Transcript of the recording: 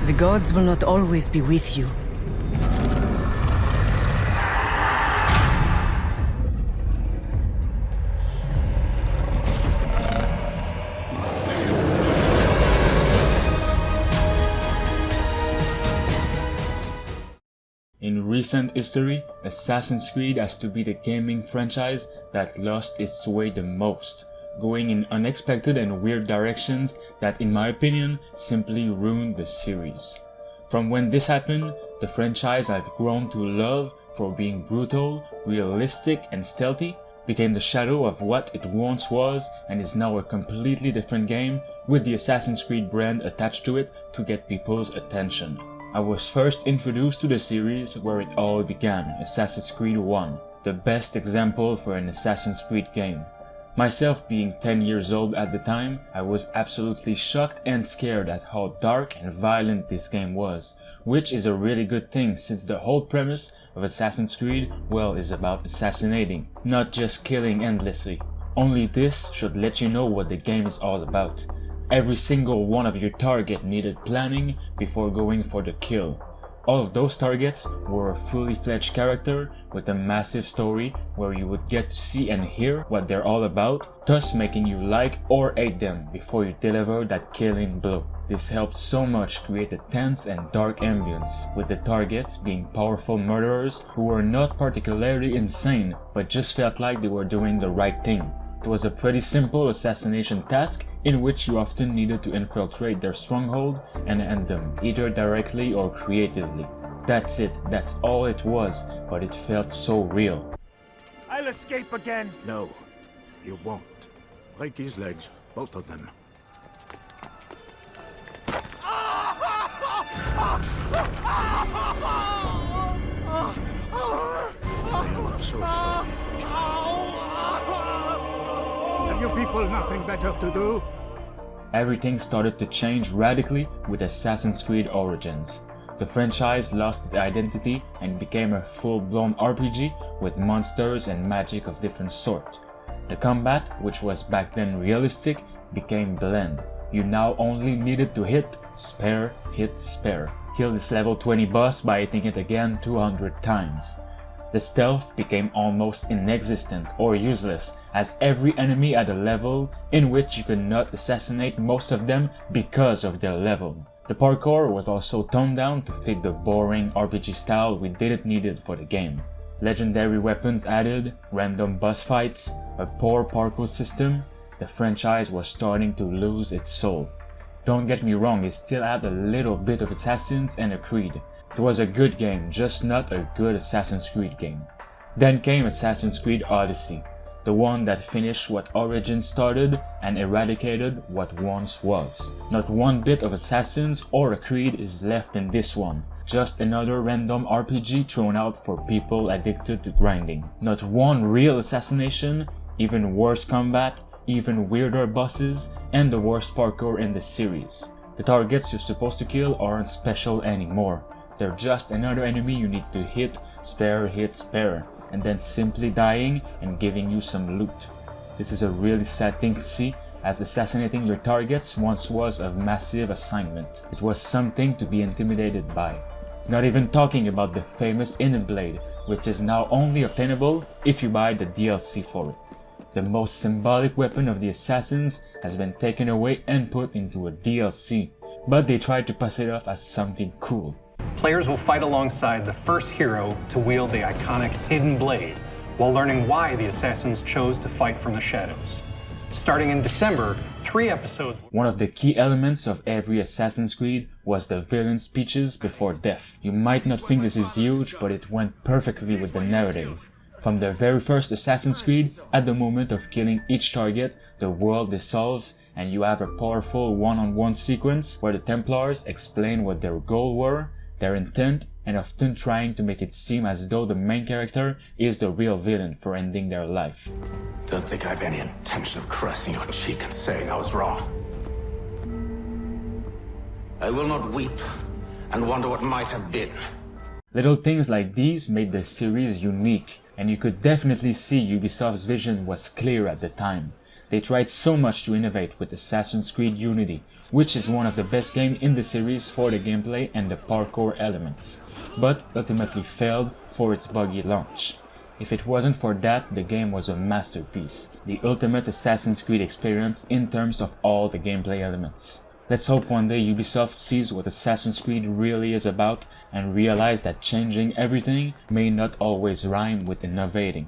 The gods will not always be with you. In recent history, Assassin's Creed has to be the gaming franchise that lost its way the most, going in unexpected and weird directions that, in my opinion, simply ruined the series. From when this happened, the franchise I've grown to love for being brutal, realistic, and stealthy became the shadow of what it once was and is now a completely different game with the Assassin's Creed brand attached to it to get people's attention. I was first introduced to the series where it all began, Assassin's Creed 1, the best example for an Assassin's Creed game. Myself being 10 years old at the time, I was absolutely shocked and scared at how dark and violent this game was, which is a really good thing since the whole premise of Assassin's Creed, well, is about assassinating, not just killing endlessly. Only this should let you know what the game is all about. Every single one of your target needed planning before going for the kill. All of those targets were a fully fledged character with a massive story where you would get to see and hear what they're all about, thus making you like or hate them before you deliver that killing blow. This helped so much create a tense and dark ambience, with the targets being powerful murderers who were not particularly insane but just felt like they were doing the right thing. It was a pretty simple assassination task in which you often needed to infiltrate their stronghold and end them, either directly or creatively. That's it, that's all it was, but it felt so real. I'll escape again! No, you won't. Break his legs, both of them. I'm so sorry. Have you people nothing better to do? Everything started to change radically with Assassin's Creed Origins. The franchise lost its identity and became a full-blown RPG with monsters and magic of different sort. The combat, which was back then realistic, became bland. You now only needed to hit, spare, kill this level 20 boss by hitting it again 200 times. The stealth became almost inexistent or useless, as every enemy had a level in which you could not assassinate most of them because of their level. The parkour was also toned down to fit the boring RPG style we didn't need it for the game. Legendary weapons added, random boss fights, a poor parkour system. The franchise was starting to lose its soul. Don't get me wrong, it still had a little bit of Assassins and a Creed. It was a good game, just not a good Assassin's Creed game. Then came Assassin's Creed Odyssey, the one that finished what Origins started and eradicated what once was. Not one bit of Assassins or a Creed is left in this one, just another random RPG thrown out for people addicted to grinding. Not one real assassination, even worse combat, even weirder bosses, and the worst parkour in the series. The targets you're supposed to kill aren't special anymore. They're just another enemy you need to hit, spare, and then simply dying and giving you some loot. This is a really sad thing to see, as assassinating your targets once was a massive assignment. It was something to be intimidated by. Not even talking about the famous Inner Blade, which is now only obtainable if you buy the DLC for it. The most symbolic weapon of the Assassins has been taken away and put into a DLC, but they tried to pass it off as something cool. Players will fight alongside the first hero to wield the iconic Hidden Blade, while learning why the Assassins chose to fight from the shadows. Starting in December, 3 episodes... One of the key elements of every Assassin's Creed was the villain's speeches before death. You might not think this is huge, but it went perfectly with the narrative. From the very first Assassin's Creed, at the moment of killing each target, the world dissolves and you have a powerful one-on-one sequence where the Templars explain what their goal were, their intent, and often trying to make it seem as though the main character is the real villain for ending their life. Don't think I have any intention of caressing your cheek and saying I was wrong. I will not weep and wonder what might have been. Little things like these made the series unique, and you could definitely see Ubisoft's vision was clear at the time. They tried so much to innovate with Assassin's Creed Unity, which is one of the best games in the series for the gameplay and the parkour elements, but ultimately failed for its buggy launch. If it wasn't for that, the game was a masterpiece, the ultimate Assassin's Creed experience in terms of all the gameplay elements. Let's hope one day Ubisoft sees what Assassin's Creed really is about and realize that changing everything may not always rhyme with innovating.